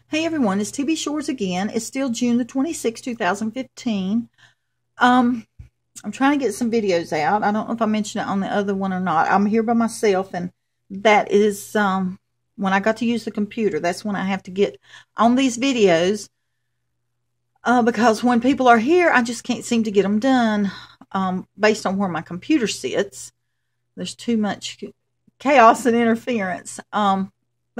Hey everyone, it's TB Shores again. It's still June the 26th, 2015. I'm trying to get some videos out. I don't know if I mentioned it on the other one or not. I'm here by myself, and that is when I got to use the computer. That's when I have to get on these videos because when people are here, I just can't seem to get them done based on where my computer sits. There's too much chaos and interference. But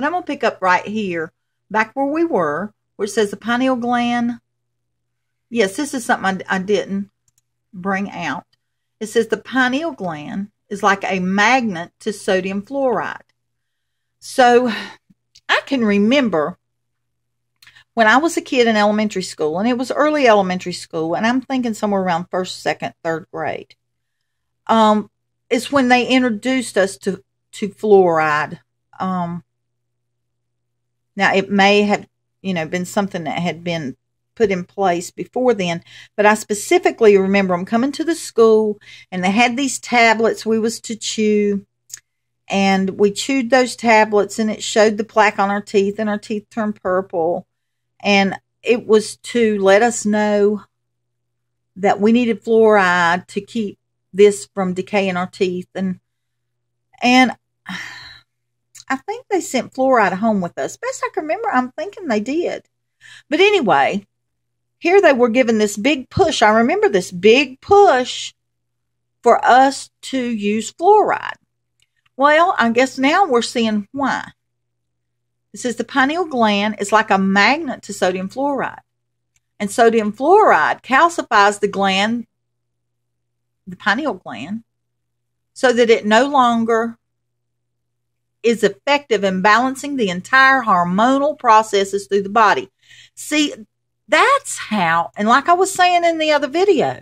I'm going to pick up right here. Back where we were, where it says the pineal gland. Yes, this is something I didn't bring out. It says the pineal gland is like a magnet to sodium fluoride. So I can remember when I was a kid in elementary school, and it was early elementary school, and I'm thinking somewhere around first, second, third grade, is when they introduced us to fluoride. Now, it may have, been something that had been put in place before then, but I specifically remember them coming to the school, and they had these tablets we was to chew, and we chewed those tablets, and it showed the plaque on our teeth, and our teeth turned purple, and it was to let us know that we needed fluoride to keep this from decaying our teeth, and I think they sent fluoride home with us. Best I can remember, I'm thinking they did. But anyway, here they were given this big push. I remember this big push for us to use fluoride. Well, I guess now we're seeing why. It says the pineal gland is like a magnet to sodium fluoride. And sodium fluoride calcifies the gland, the pineal gland, so that it no longer is effective in balancing the entire hormonal processes through the body. See, that's how, and like I was saying in the other video,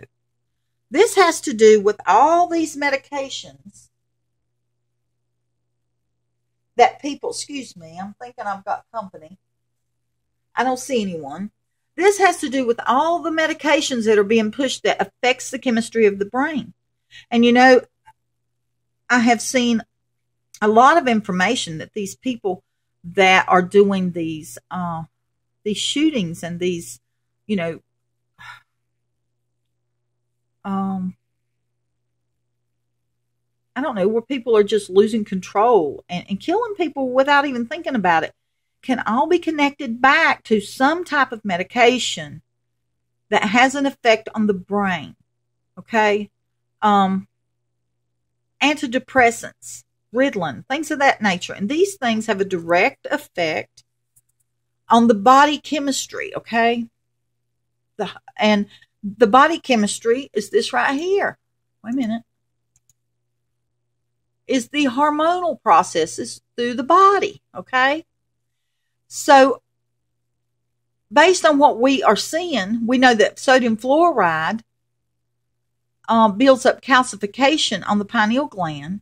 this has to do with all these medications that people, excuse me, I'm thinking I've got company. I don't see anyone. This has to do with all the medications that are being pushed that affects the chemistry of the brain. And I have seen a lot of information that these people that are doing these shootings and these, I don't know, where people are just losing control and killing people without even thinking about it, can all be connected back to some type of medication that has an effect on the brain. Okay. Antidepressants, Ritalin, things of that nature. And these things have a direct effect on the body chemistry, okay? And the body chemistry is this right here. Wait a minute. Is the hormonal processes through the body, okay? So, based on what we are seeing, we know that sodium fluoride builds up calcification on the pineal gland,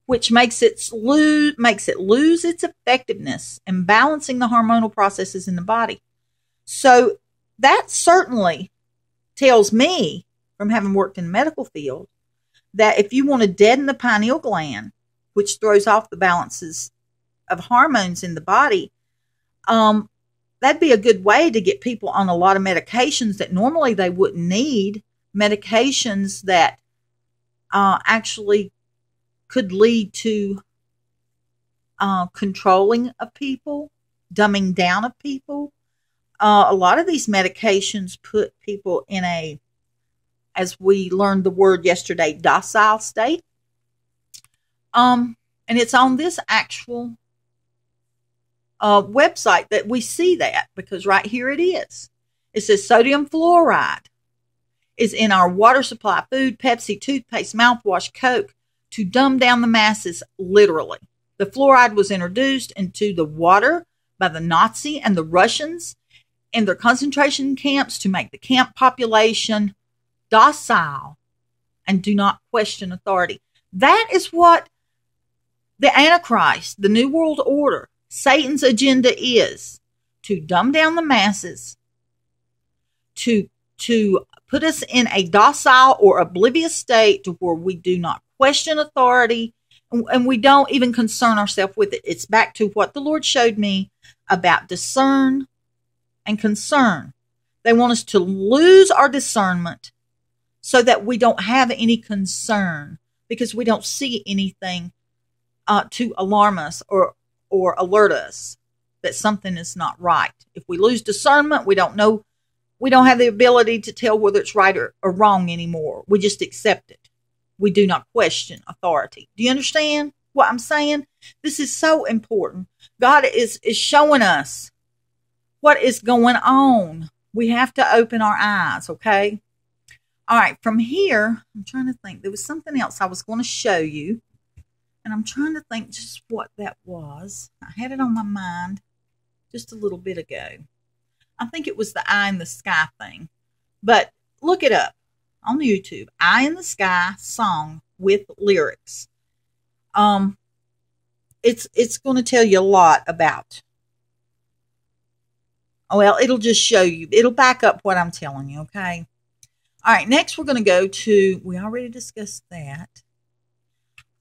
which makes it lose its effectiveness in balancing the hormonal processes in the body. So that certainly tells me, from having worked in the medical field, that if you want to deaden the pineal gland, which throws off the balances of hormones in the body, that'd be a good way to get people on a lot of medications that normally they wouldn't need, medications that actually could lead to controlling of people, dumbing down of people. A lot of these medications put people in a, as we learned the word yesterday, docile state. And it's on this actual website that we see that, because right here it is. It says sodium fluoride is in our water supply, food, Pepsi, toothpaste, mouthwash, Coke, to dumb down the masses, literally. The fluoride was introduced into the water by the Nazi and the Russians in their concentration camps to make the camp population docile and do not question authority. That is what the Antichrist, the New World Order, Satan's agenda is: to dumb down the masses, to put us in a docile or oblivious state to where we do not question authority And we don't even concern ourselves with it. It's back to what the Lord showed me about discern and concern. They want us to lose our discernment so that we don't have any concern because we don't see anything to alarm us or alert us that something is not right. If we lose discernment, we don't know. We don't have the ability to tell whether it's right or wrong anymore. We just accept it. We do not question authority. Do you understand what I'm saying? This is so important. God is showing us what is going on. We have to open our eyes, okay? All right, from here, I'm trying to think. There was something else I was going to show you, and I'm trying to think just what that was. I had it on my mind just a little bit ago. I think it was the eye in the sky thing, but look it up on YouTube. Eye in the Sky song with lyrics. It's going to tell you a lot about. Well, it'll just show you. It'll back up what I'm telling you. Okay. All right. Next, we're going to go to. We already discussed that.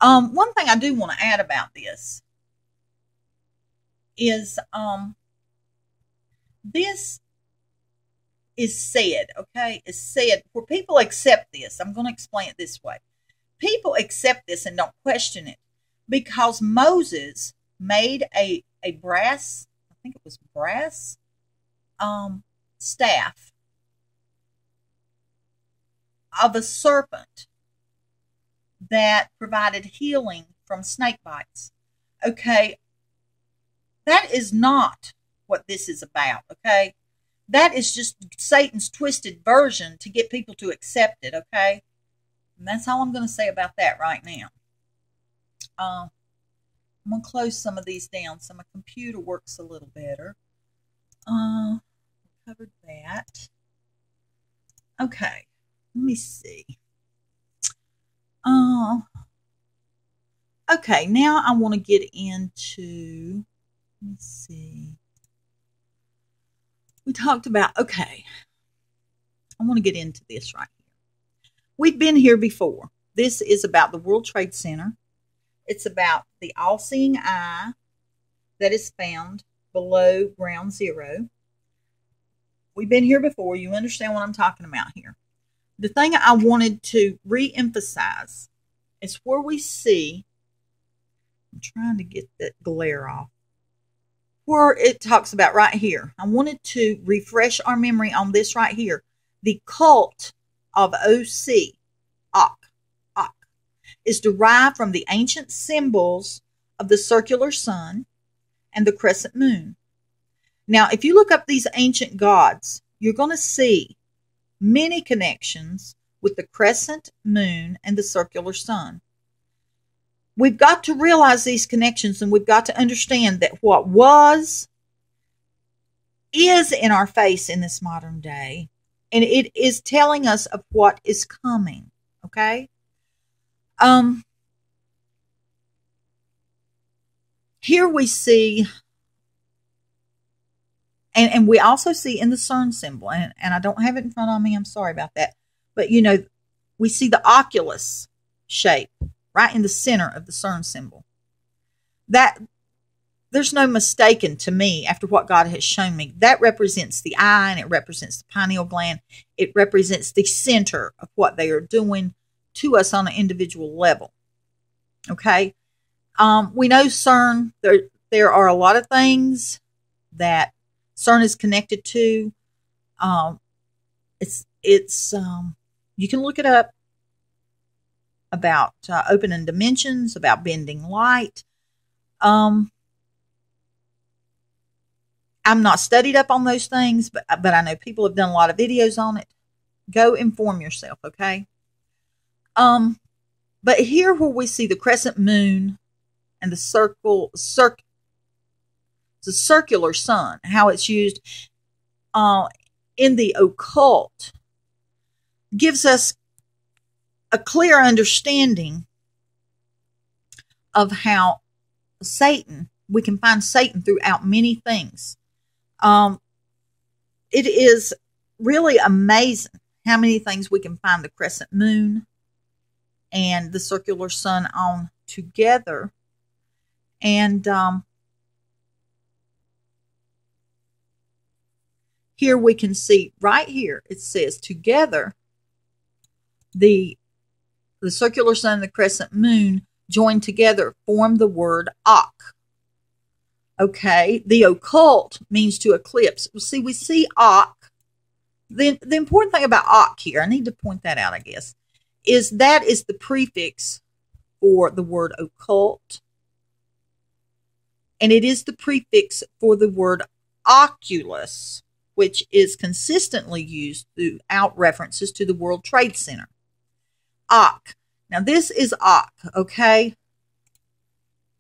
One thing I do want to add about this is this is said, okay? It's said where people accept this. I'm going to explain it this way. People accept this and don't question it because Moses made a brass, I think it was brass, staff of a serpent that provided healing from snake bites. Okay, that is not what this is about, okay? That is just Satan's twisted version to get people to accept it, okay? And that's all I'm going to say about that right now. I'm going to close some of these down so my computer works a little better. Covered that. Okay, let me see. Okay, now I want to get into, let's see. We talked about, okay, I want to get into this right here. We've been here before. This is about the World Trade Center. It's about the all-seeing eye that is found below ground zero. We've been here before. You understand what I'm talking about here. The thing I wanted to re-emphasize is where we see, I'm trying to get that glare off, where it talks about right here. I wanted to refresh our memory on this right here. The cult of OC, is derived from the ancient symbols of the circular sun and the crescent moon. Now, if you look up these ancient gods, you're going to see many connections with the crescent moon and the circular sun. We've got to realize these connections, and we've got to understand that what was is in our face in this modern day, and it is telling us of what is coming, okay? Here we see, and we also see in the CERN symbol, and I don't have it in front of me, I'm sorry about that, but you know, we see the Oculus shape right in the center of the CERN symbol. That, there's no mistaking to me after what God has shown me. That represents the eye, and it represents the pineal gland. It represents the center of what they are doing to us on an individual level. Okay? We know CERN, there are a lot of things that CERN is connected to. You can look it up about opening dimensions, about bending light. I'm not studied up on those things, but I know people have done a lot of videos on it. Go inform yourself, okay? But here where we see the crescent moon and the circular sun, how it's used in the occult, gives us a clear understanding of how Satan, we can find Satan throughout many things. It is really amazing how many things we can find the crescent moon and the circular sun on together. And here we can see right here, it says together, the circular sun and the crescent moon joined together form the word Ak. Okay, the occult means to eclipse. See, we see Ak. The important thing about Ak here, I need to point that out, I guess, is that is the prefix for the word occult. And it is the prefix for the word Oculus, which is consistently used throughout references to the World Trade Center. Ak. Now, this is Ak, okay?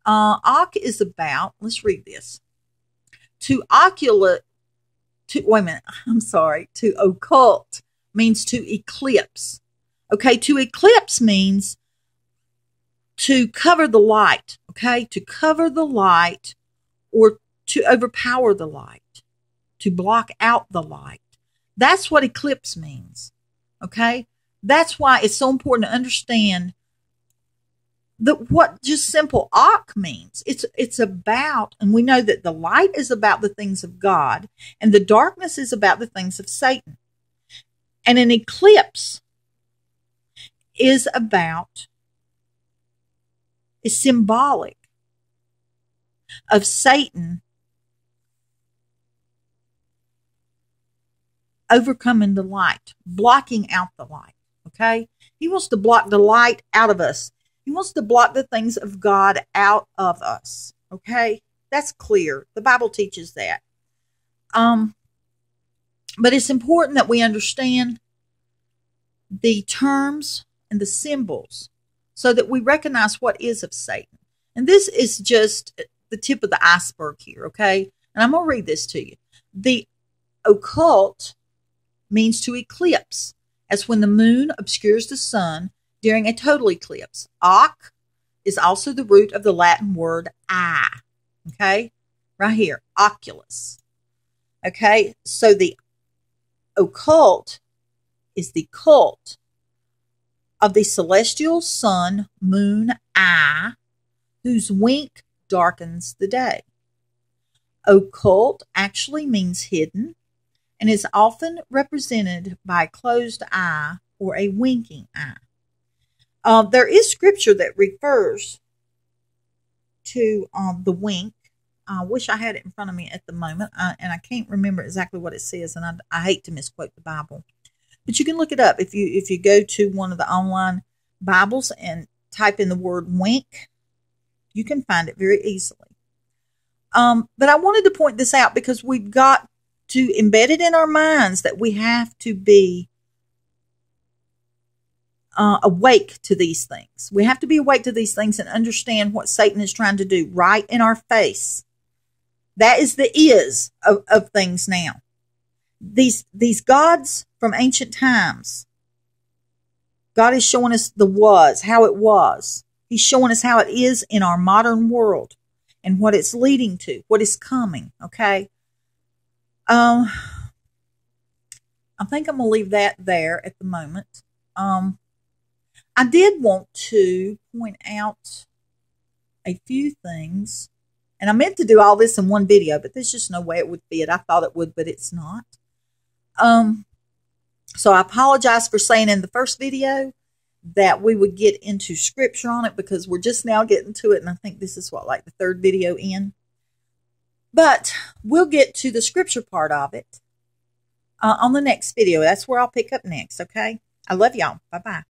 Ak is about, let's read this. To occult means to eclipse. Okay, to eclipse means to cover the light, okay? To cover the light or to overpower the light, to block out the light. That's what eclipse means, okay? That's why it's so important to understand what just simple Ak means. It's about, and we know that the light is about the things of God, and the darkness is about the things of Satan. And an eclipse is symbolic of Satan overcoming the light, blocking out the light, okay? He wants to block the light out of us. He wants to block the things of God out of us, okay? That's clear. The Bible teaches that. But it's important that we understand the terms and the symbols so that we recognize what is of Satan. And this is just the tip of the iceberg here, okay? And I'm going to read this to you. The occult means to eclipse, as when the moon obscures the sun during a total eclipse. Ak is also the root of the Latin word eye, okay? Right here, oculus. Okay, so the occult is the cult of the celestial sun, moon, eye, whose wink darkens the day. Occult actually means hidden and is often represented by a closed eye or a winking eye. There is scripture that refers to the wink. I wish I had it in front of me at the moment, and I can't remember exactly what it says, and I hate to misquote the Bible. But you can look it up if you go to one of the online Bibles and type in the word wink. You can find it very easily. But I wanted to point this out because we've got to embed it in our minds that we have to be awake to these things. We have to be awake to these things and understand what Satan is trying to do right in our face. That is the is of things now. These gods from ancient times, God is showing us the was, how it was. He's showing us how it is in our modern world and what it's leading to, what is coming, okay? I think I'm going to leave that there at the moment. I did want to point out a few things, and I meant to do all this in one video, but there's just no way it would fit. I thought it would, but it's not. So I apologize for saying in the first video that we would get into scripture on it because we're just now getting to it, and I think this is like the third video in. But we'll get to the scripture part of it on the next video. That's where I'll pick up next, okay? I love y'all. Bye-bye.